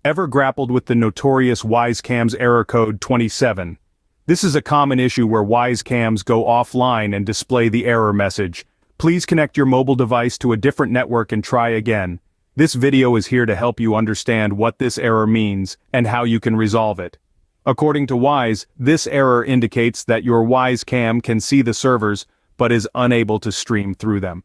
Ever grappled with the notorious Wyze cams error code 27? This is a common issue where Wyze cams go offline and display the error message. Please connect your mobile device to a different network and try again. This video is here to help you understand what this error means and how you can resolve it. According to Wyze, this error indicates that your Wyze cam can see the servers but is unable to stream through them.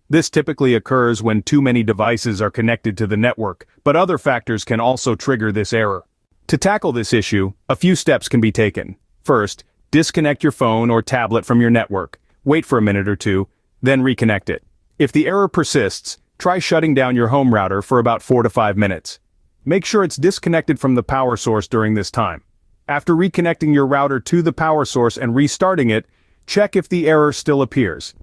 This typically occurs when too many devices are connected to the network, but other factors can also trigger this error. To tackle this issue, a few steps can be taken. First, disconnect your phone or tablet from your network. Wait for a minute or two, then reconnect it. If the error persists, try shutting down your home router for about 4 to 5 minutes. Make sure it's disconnected from the power source during this time. After reconnecting your router to the power source and restarting it, check if the error still appears.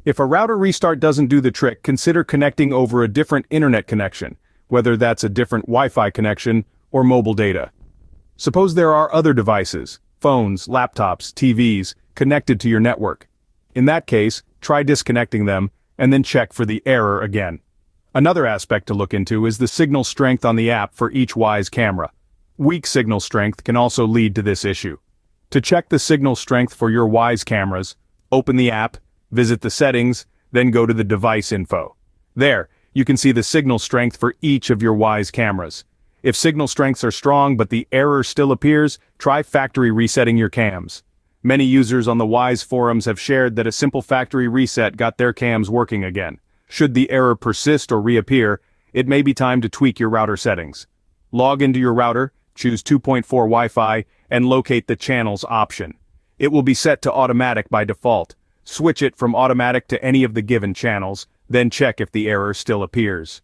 If a router restart doesn't do the trick, consider connecting over a different internet connection, whether that's a different Wi-Fi connection or mobile data. Suppose there are other devices, phones, laptops, TVs, connected to your network. In that case, try disconnecting them and then check for the error again. Another aspect to look into is the signal strength on the app for each Wyze camera. Weak signal strength can also lead to this issue. To check the signal strength for your Wyze cameras, open the app, visit the settings, then go to the device info. There, you can see the signal strength for each of your Wyze cameras. If signal strengths are strong but the error still appears, try factory resetting your cams. Many users on the Wyze forums have shared that a simple factory reset got their cams working again. Should the error persist or reappear, it may be time to tweak your router settings. Log into your router, choose 2.4 Wi-Fi, and locate the channels option. It will be set to automatic by default. Switch it from automatic to any of the given channels, then check if the error still appears.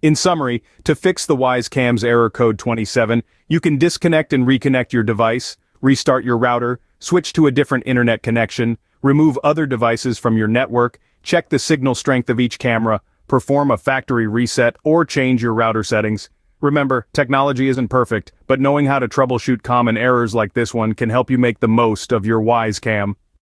In summary, to fix the Wyze cam's error code 27, you can disconnect and reconnect your device, restart your router, switch to a different internet connection, remove other devices from your network, check the signal strength of each camera, perform a factory reset, or change your router settings. Remember, technology isn't perfect, but knowing how to troubleshoot common errors like this one can help you make the most of your Wyze cam.